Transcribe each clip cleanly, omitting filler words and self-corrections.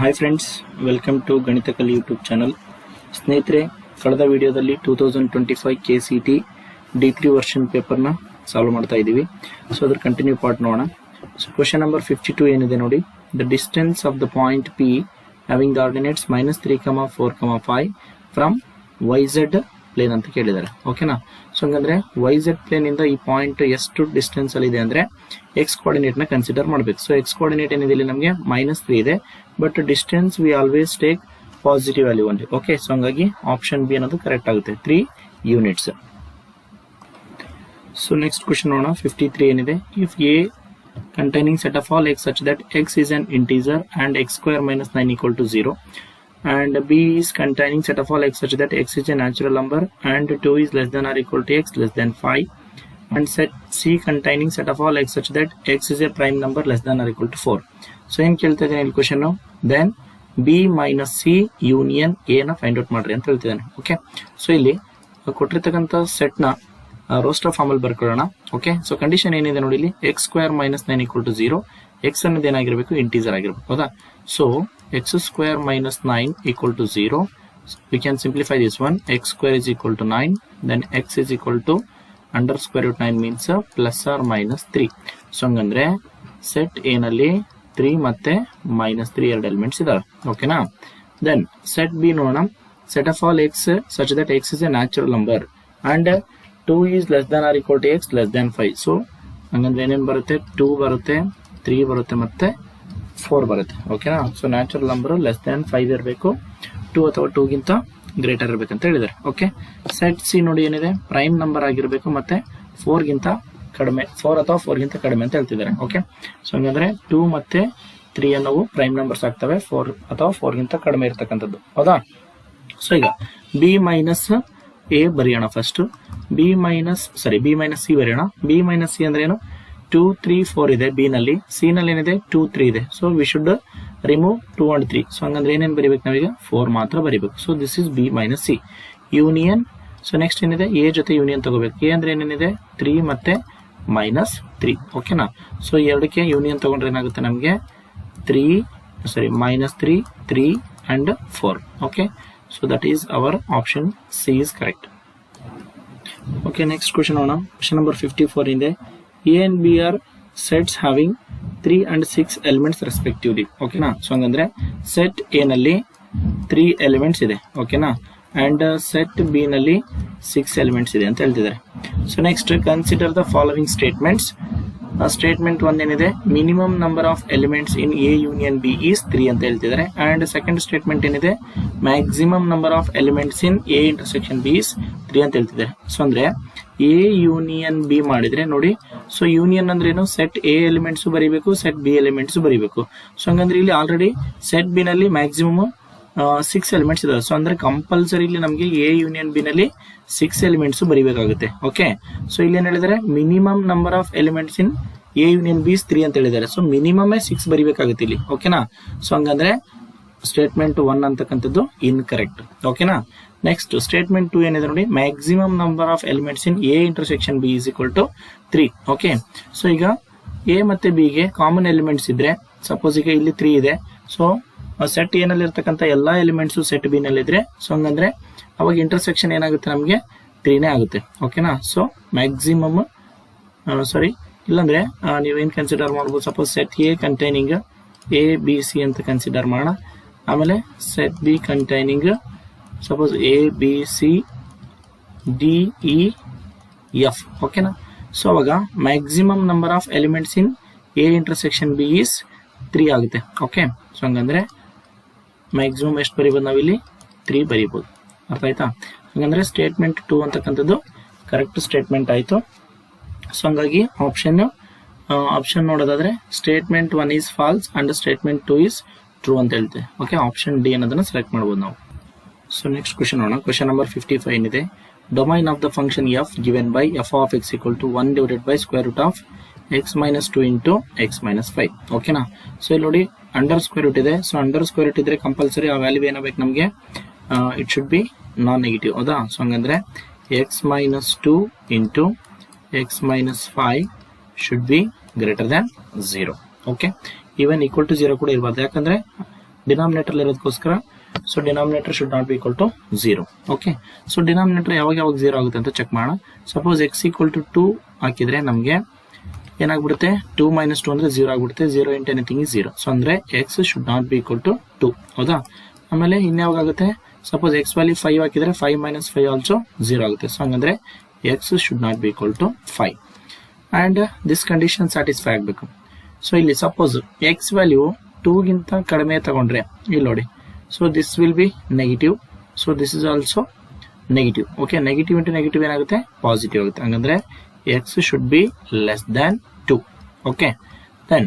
Hi friends, welcome to ಗಣಿತ ಕಲಿ YouTube channel. ಸ್ನೇಹಿತರೆ, ಕಳೆದ ವಿಡಿಯೋದಲ್ಲಿ 2025 KCET D3 ವರ್ಷನ್ ಪೇಪರ್ನ ಸಾಲ್ವ್ ಮಾಡ್ತಾ ಇದ್ದೀವಿ. ಸೊ ಅದ್ರ ಕಂಟಿನ್ಯೂ ಪಾರ್ಟ್ ನೋಡೋಣ. ಸೊ ಕ್ವಶನ್ ನಂಬರ್ 52 ಏನಿದೆ ನೋಡಿ. The distance of the point P having the ordinates -3, 4, 5 from YZ plane ಅಂತ ಕೇಳಿದ್ದಾರೆ. ಓಕೆನಾ? ಸೊ ಹಂಗಂದ್ರೆ YZ ಪ್ಲೇನ್ ಇಂದ ಈ ಪಾಯಿಂಟ್ ಎಷ್ಟು ಡಿಸ್ಟೆನ್ಸ್ ಅಲ್ಲಿ ಇದೆ ಅಂದ್ರೆ ಎಕ್ಸ್ ಕೋಆರ್ಡಿನೇಟ್ ನ ಕನ್ಸಿಡರ್ ಮಾಡಬೇಕು. ಸೊ ಎಕ್ಸ್ ಕೋಆರ್ಡಿನೇಟ್ ಏನಿದೆ ಇಲ್ಲಿ ನಮಗೆ -3 ಇದೆ, but distance we always take positive value only. Okay, so ಹಂಗಾಗಿ ಆಪ್ಷನ್ ಬಿ ಅನ್ನೋದು ಕರೆಕ್ಟ್ ಆಗುತ್ತೆ, 3 ಯೂನಿಟ್ಸ್. ಸೊ ನೆಕ್ಸ್ಟ್ ಕ್ವಶನ್ ನೋಡೋಣ. 53 ಏನಿದೆ. If A containing set of all x such that x is an integer and x square minus 9 equal to 0, and b is containing set of all x such that x is a natural number and 2 is less than or equal to x less than 5, and set c containing set of all x such that x is a prime number less than or equal to 4. So ಏನು ಕೇಳ್ತಾ ಇದ್ದಾನೆ ಇಲ್ಲಿ question, then b minus c union a ನ find out ಮಾಡ್ರಿ ಅಂತ ಹೇಳ್ತಿದ್ದಾನೆ. Okay, so ಇಲ್ಲಿ ಕೊಟ್ಟಿರ್ತಕ್ಕಂಥ ಸೆಟ್ ನ ರೋಸ್ಟರ್ ಫಾರ್ಮ್ ಅಲ್ಲಿ ಬರ್ಕೊಳ್ಳೋಣ. ಓಕೆ, ಸೊ ಕಂಡೀಷನ್ ಏನಿದೆ ನೋಡಿ, ಇಲ್ಲಿ x square minus 9 equal to 0. X ಅನ್ನೋದು ಏನಾಗಿರ್ಬೇಕು, ಇಂಟೀಜರ್ ಆಗಿರ್ಬೇಕು. ಹೌದಾ? So x square minus 9 equal to 0. We can simplify this one. X square is equal to 9, then x is equal to under square root 9 means plus or minus 3. So ಹಂಗಂದ್ರೆ set ಏನಲ್ಲಿ 3 ಮತ್ತೆ -3 ಎರಡು elements ಇದಾವೆ. ಓಕೆನಾ? Then set B ನೋಡೋಣ. Set of all x such that X is A natural number and 2 is less than or equal to x less than 5. So ಹಂಗಂದ್ರೆ ಏನೇನು ಬರುತ್ತೆ, 2 ಬರುತ್ತೆ, 3 ಬರುತ್ತೆ, ಮತ್ತೆ 4 ಬರುತ್ತೆ. ಓಕೆನಾ? So natural number less than 5 ಇರಬೇಕು, 2 ಅಥವಾ 2 ಗಿಂತ ಗ್ರೇಟರ್ ಇರಬೇಕಂತ ಹೇಳಿದ್ದಾರೆ. ಓಕೆ, ಸೆಟ್ ಸಿ ನೋಡಿ ಏನಿದೆ, ಪ್ರೈಮ್ ನಂಬರ್ ಆಗಿರಬೇಕು ಮತ್ತೆ 4 ಗಿಂತ ಕಡಿಮೆ, 4 ಅಥವಾ 4 ಗಿಂತ ಕಡಿಮೆ ಅಂತ ಹೇಳ್ತಿದ್ದಾರೆ. ಓಕೆ, ಸೊ ಹಂಗಂದ್ರೆ 2 ಮತ್ತೆ 3 ಅನ್ನೋವು ಪ್ರೈಮ್ ನಂಬರ್ಸ್ ಆಗ್ತವೆ, 4 ಅಥವಾ 4 ಗಿಂತ ಕಡಿಮೆ ಇರ್ತಕ್ಕಂಥದ್ದು. ಹೌದಾ? ಸೊ ಈಗ ಬಿ ಮೈನಸ್ ಎ ಬರೆಯೋಣ ಫಸ್ಟ್. ಬಿ ಮೈನಸ್ ಸಿ ಬರೆಯೋಣ. ಬಿ ಮೈನಸ್ ಸಿ ಅಂದ್ರೆ ಏನು, 2, 3, 4 ಇದೆ ಬಿ ನಲ್ಲಿ. ಸಿ ನಲ್ಲಿ ಏನಿದೆ, 2, 3 ಇದೆ. So we should remove 2 and 3. So ಹಂಗಂದ್ರೆ ಏನೇನು ಬರೀಬೇಕು ನಾವೀಗ, 4 ಮಾತ್ರ ಬರೀಬೇಕು. So this is B minus C union. So next ಏನಿದೆ, ಎ ಜೊತೆ ಯೂನಿಯನ್ ತಗೋಬೇಕು. ಎ ಅಂದ್ರೆ ಏನೇನಿದೆ, 3 ಮತ್ತೆ -3. ಓಕೆನಾ? ಸೊ ಎರಡಕ್ಕೆ ಯೂನಿಯನ್ ತಗೊಂಡ್ರೆ ಏನಾಗುತ್ತೆ ನಮಗೆ, -3 and 4. Okay, so that is our option C is correct. Okay, next question on question number 54 in the A and B are sets having 3 and 6 elements respectively. Okay na? So hangandre set A nalli 3 elements ide. Okay na? And set B nalli 6 elements ide anta heltidare. So next consider the following statements. Statement 1 ಏನಿದೆ, minimum number of elements in A union B is 3 ಅಂತ ಹೇಳ್ತಿದ್ದಾರೆ. And second statement ಏನಿದೆ, maximum number of elements in A intersection B is 3 ಅಂತ ಹೇಳ್ತಿದ್ದಾರೆ. So ಅಂದ್ರೆ A union B ಮಾಡಿದ್ರೆ ನೋಡಿ, so union ಅಂದ್ರೆ ಏನು, ಸೆಟ್ ಎ ಎಲಿಮೆಂಟ್ಸ್ ಬರೀಬೇಕು, ಸೆಟ್ ಬಿ ಎಲಿಮೆಂಟ್ಸ್ ಬರೀಬೇಕು. ಸೊ ಹಂಗಂದ್ರೆ ಇಲ್ಲಿ ಆಲ್ರೆಡಿ ಸೆಟ್ ಬಿ ನಲ್ಲಿ ಮ್ಯಾಕ್ಸಿಮಮ್ 6 ಎಲಿಮೆಂಟ್ಸ್ ಇದಾವೆ. ಸೊ ಅಂದ್ರೆ ಕಂಪಲ್ಸರಿ ಇಲ್ಲಿ ನಮಗೆ ಎ ಯೂನಿಯನ್ ಬಿ ನಲ್ಲಿ 6 ಎಲಿಮೆಂಟ್ಸ್ ಬರೀಬೇಕಾಗುತ್ತೆ. ಓಕೆ, ಸೊ ಇಲ್ಲಿ ಏನ್ ಹೇಳಿದ್ದಾರೆ, minimum number of elements in A union B 3 ಅಂತ ಹೇಳಿದ್ದಾರೆ. ಸೊ ಮಿನಿಮಮ್ 6 ಬರೀಬೇಕಾಗುತ್ತೆ ಇಲ್ಲಿ. ಓಕೆನಾ? ಸೊ ಹಂಗಂದ್ರೆ ಸ್ಟೇಟ್ಮೆಂಟ್ 1 ಅಂತಕ್ಕಂಥದ್ದು ಇನ್ಕರೆಕ್ಟ್. ಓಕೆನಾ? ನೆಕ್ಸ್ಟ್ ಸ್ಟೇಟ್ಮೆಂಟ್ 2 ಏನಿದೆ ನೋಡಿ, maximum number of elements in A intersection B is equal to 3. Okay, so ಈಗ ಎ ಮತ್ತೆ ಬಿ ಗೆ ಕಾಮನ್ ಎಲಿಮೆಂಟ್ಸ್ ಇದ್ರೆ, ಸಪೋಸ್ ಈಗ ಇಲ್ಲಿ 3 ಇದೆ. ಸೊ ಸೆಟ್ ಎ ನಲ್ಲಿ ಇರ್ತಕ್ಕಂಥ ಎಲ್ಲಾ ಎಲಿಮೆಂಟ್ಸ್ ಸೆಟ್ ಬಿ ನಲ್ಲಿ ಇದ್ರೆ, ಸೊ ಹಂಗಂದ್ರೆ ಅವಾಗ ಇಂಟರ್ಸೆಕ್ಷನ್ ಏನಾಗುತ್ತೆ ನಮಗೆ, 3ನೇ ಆಗುತ್ತೆ. ಓಕೆನಾ? ಸೊ ಮ್ಯಾಕ್ಸಿಮಮ್ ಇಲ್ಲಾಂದ್ರೆ ನೀವೇನ್ ಕನ್ಸಿಡರ್ ಮಾಡ್ಬೋದು, suppose set A containing A B C ಅಂತ ಕನ್ಸಿಡರ್ ಮಾಡೋಣ. ಆಮೇಲೆ set B containing suppose A B C D E F. ಓಕೆನಾ? ಸೊ ಅವಾಗ maximum number of elements in A intersection B is 3 ಆಗುತ್ತೆ. Okay, so ಹಂಗಂದ್ರೆ maximum ಎಷ್ಟು ಬರೀಬೋದು ನಾವಿಲ್ಲಿ, 3 ಬರೀಬಹುದು. ಅರ್ಥ ಆಯ್ತಾ? ಹಾಗಂದ್ರೆ ಸ್ಟೇಟ್ಮೆಂಟ್ 2 ಅಂತಕ್ಕಂಥದ್ದು ಕರೆಕ್ಟ್ ಸ್ಟೇಟ್ಮೆಂಟ್ ಆಯ್ತು. ಸೊ ಹಂಗಾಗಿ ಆಪ್ಷನ್ ನೋಡೋದಾದ್ರೆ statement 1 is false and statement 2 is true ಅಂತ ಹೇಳ್ತೇವೆ. ಓಕೆ, ಆಪ್ಷನ್ ಡಿ ಅನ್ನೋದನ್ನ ಸೆಲೆಕ್ಟ್ ಮಾಡ್ಬೋದು ನಾವು. ಸೊ ನೆಕ್ಸ್ಟ್ ಕ್ವಶನ್ ನೋಡೋಣ. ಕ್ವಶನ್ ನಂಬರ್ 55 ಏನಿದೆ, domain of the function f given by f of x equal to 1 divided by square root of x minus 2 into x minus 5. ಓಕೆನಾ? So ಇಲ್ಲಿ ನೋಡಿ under square root ಇದೆ. So under square root ಇದ್ರೆ compulsory ಆ value ಏನಾಗಬೇಕು ನಮಗೆ, it should B non negative. ಹೌದಾ? So ಹಂಗಂದ್ರೆ x minus 2 into x minus 5 should be greater than 0. Okay, even equal to 0 ಕೂಡ ಇರಬಾರ್ದು. ಯಾಕಂದ್ರೆ ಡಿನಾಮಿನೇಟರ್ ಇರೋದಕ್ಕೋಸ್ಕರ so denominator should not be equal to 0. Okay, so denominator ಯಾವಾಗ 0 ಆಗುತ್ತೆ ಅಂತ ಚೆಕ್ ಮಾಡೋಣ. ಸಪೋಸ್ x ಈಕ್ವಲ್ ಟು 2 ಹಾಕಿದ್ರೆ ನಮಗೆ ಏನಾಗ್ಬಿಡುತ್ತೆ, 2 - 2 ಅಂದ್ರೆ 0 ಆಗ್ಬಿಡುತ್ತೆ. 0 × ಎನಿಥಿಂಗ್ ಇಸ್ 0. ಸೊ ಅಂದ್ರೆ x should not be equal to 2. ಹೌದಾ? ಆಮೇಲೆ ಇನ್ಯಾವಾಗ ಆಗುತ್ತೆ, ಸಪೋಸ್ x ವ್ಯಾಲ್ಯೂ 5 ಹಾಕಿದ್ರೆ 5 - 5 ಆಲ್ಸೋ 0 ಆಗುತ್ತೆ. ಸೊ ಹಂಗಂದ್ರೆ x should not be equal to 5 and this condition satisfy ಆಗಬೇಕು. ಸೊ ಇಲ್ಲಿ ಸಪೋಸ್ x ವ್ಯಾಲ್ಯೂ 2 ಗಿಂತ ಕಡಿಮೆ ತಗೊಂಡ್ರೆ ಇಲ್ಲಿ ನೋಡಿ, so this will be negative. So this is also negative. Okay, negative into negative ಏನಾಗುತ್ತೆ, ಪಾಸಿಟಿವ್ ಆಗುತ್ತೆ. ಹಂಗಂದ್ರೆ x should be less than 2. Okay, then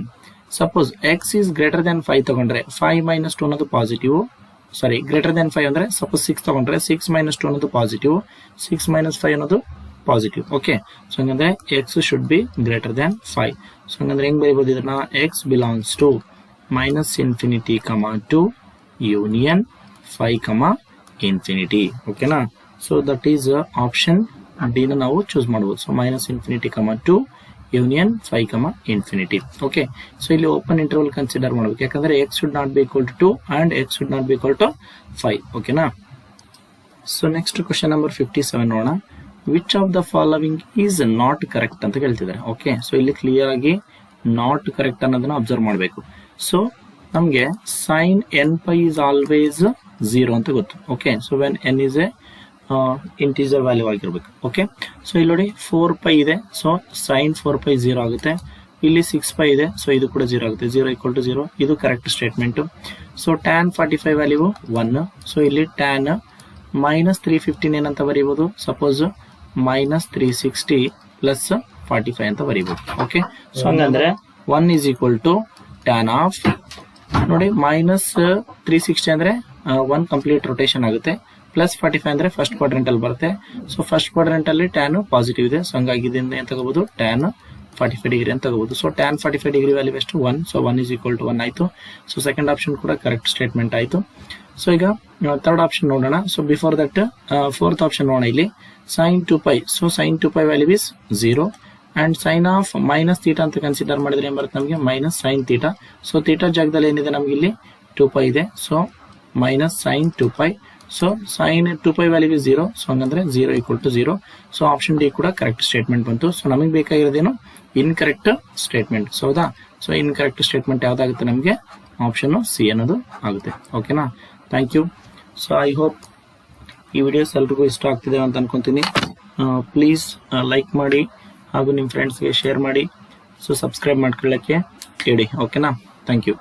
suppose x is greater than 5 ತಗೊಂಡ್ರೆ 5 - 2 ಅನ್ನೋದು ಪಾಸಿಟಿವ್. ಸಾರಿ, ಗ್ರೇಟರ್ ದೆನ್ 5 ಅಂದ್ರೆ ಸಪೋಸ್ 6 ತಗೊಂಡ್ರೆ 6 - 2 ಅನ್ನೋದು positive, 6 - 5 ಅನ್ನೋದು positive. Okay, so ಹಂಗಂದ್ರೆ x should be greater than 5. So ಹಂಗಂದ್ರೆ ಹೆಂಗ್ ಬರೀಬಹುದು ಇದನ್ನ, x belongs to -∞, 2 union 5, infinity. ಓಕೆನಾ? So that is option D ನ ನಾವು ಚೂಸ್ ಮಾಡಬಹುದು. So -∞, 2 union 5, infinity. Okay, so ಇಲ್ಲಿ ಓಪನ್ ಇಂಟರ್ವಲ್ ಕನ್ಸಿಡರ್ ಮಾಡಬೇಕು, ಯಾಕಂದ್ರೆ x should not be equal to 2 and x should not be equal to 5. ಓಕೆನಾ? So next question number 57 ನೋಡೋಣ. Which of the following is not correct ಅಂತ ಕೇಳ್ತಿದ್ದಾರೆ. Okay, so ಇಲ್ಲಿ clear ಆಗಿ not correct ಅನ್ನೋದನ್ನ observe ಮಾಡಬೇಕು. ಸೊ ನಮ್ಗೆ sin nπ is always 0 ಅಂತ ಗೊತ್ತು. Okay, so when n is a integer value ಆಗಿರ್ಬೇಕು. ಓಕೆ, ಸೊ ಇಲ್ಲಿ ನೋಡಿ 4π ಇದೆ. ಸೊ sin 4π 0 ಆಗುತ್ತೆ. ಇಲ್ಲಿ 6π ಇದೆ. ಸೊ ಇದು ಕೂಡ 0 ಆಗುತ್ತೆ. 0 = 0. ಇದು correct statement. So tan 45 value 1. So ಇಲ್ಲಿ tan -315 ಏನಂತ ಬರೀಬಹುದು, ಸಪೋಸ್ -360 + 45 ಅಂತ ಬರೀಬಹುದು. ಓಕೆ, ಸೊ ಹಂಗಂದ್ರೆ 1 = tan ಆಫ್ ನೋಡಿ -360 ಅಂದ್ರೆ 1 ಕಂಪ್ಲೀಟ್ ರೊಟೇಷನ್ ಆಗುತ್ತೆ, ಪ್ಲಸ್ 45 ಅಂದ್ರೆ ಫಸ್ಟ್ ಕ್ವಾಡ್ರೆಂಟ್ ಅಲ್ಲಿ ಬರುತ್ತೆ. ಸೊ ಫಸ್ಟ್ ಕ್ವಾಡ್ರೆಂಟ್ ಅಲ್ಲಿ ಟ್ಯಾನ್ ಪಾಸಿಟಿವ್ ಇದೆ. ಸೊ ಹಂಗಾಗಿ ಇದನ್ನ ಏನ್ ತಗೋಬಹುದು, ಟ್ಯಾನ್ 45 ಡಿಗ್ರಿ ಅಂತ ತಗೋಬಹುದು. ಸೊ tan 45 ಡಿಗ್ರಿ ವ್ಯಾಲ್ಯೂ ಎಷ್ಟು, 1. ಸೊ 1 = 1 ಆಯ್ತು. ಸೊ ಸೆಕೆಂಡ್ ಆಪ್ಷನ್ ಕೂಡ ಕರೆಕ್ಟ್ ಸ್ಟೇಟ್ಮೆಂಟ್ ಆಯ್ತು. ಸೊ ಈಗ ಥರ್ಡ್ ಆಪ್ಷನ್ ನೋಡೋಣ. So before that fourth option ನೋಡೋಣ. ಇಲ್ಲಿ sin 2π. So sin 2π value is 0 and sine of -θ ಅಂತ ಕನ್ಸಿಡರ್ ಮಾಡಿದ್ರೆ ಏನ್ ಬರುತ್ತೆ ನಮಗೆ, -sin θ. ಸೊ θ ಜಾಗದಲ್ಲಿ ಏನಿದೆ ನಮ್ಗೆ ಇಲ್ಲಿ 2π ಇದೆ. So -sin 2π. So sin 2π value is 0. So ಹಂಗಂದ್ರೆ 0 = 0. ಸೊ ಆಪ್ಷನ್ ಡಿ ಕೂಡ ಕರೆಕ್ಟ್ ಸ್ಟೇಟ್ಮೆಂಟ್ ಬಂತು. ಸೊ ನಮಗೆ ಬೇಕಾಗಿರೋದೇನು, ಇನ್ಕರೆಕ್ಟ್ ಸ್ಟೇಟ್ಮೆಂಟ್. ಸೊ ಹೌದಾ? ಸೊ ಇನ್ಕರೆಕ್ಟ್ ಸ್ಟೇಟ್ಮೆಂಟ್ ಯಾವ್ದಾಗುತ್ತೆ ನಮಗೆ, ಆಪ್ಷನ್ ಸಿ ಅನ್ನೋದು ಆಗುತ್ತೆ. ಓಕೆನಾ? Thank you. So I hope ಈ ವಿಡಿಯೋಸ್ ಎಲ್ರಿಗೂ ಇಷ್ಟ ಆಗ್ತಿದೆ ಅಂತ ಅನ್ಕೊಂತೀನಿ. ಪ್ಲೀಸ್ ಲೈಕ್ ಮಾಡಿ ಹಾಗೂ ನಿಮ್ಮ ಫ್ರೆಂಡ್ಸ್ಗೆ ಶೇರ್ ಮಾಡಿ. ಸೊ ಸಬ್ಸ್ಕ್ರೈಬ್ ಮಾಡ್ಕೊಳ್ಳಕ್ಕೆ ಹೇಳಿ. ಓಕೆನಾ? Thank you.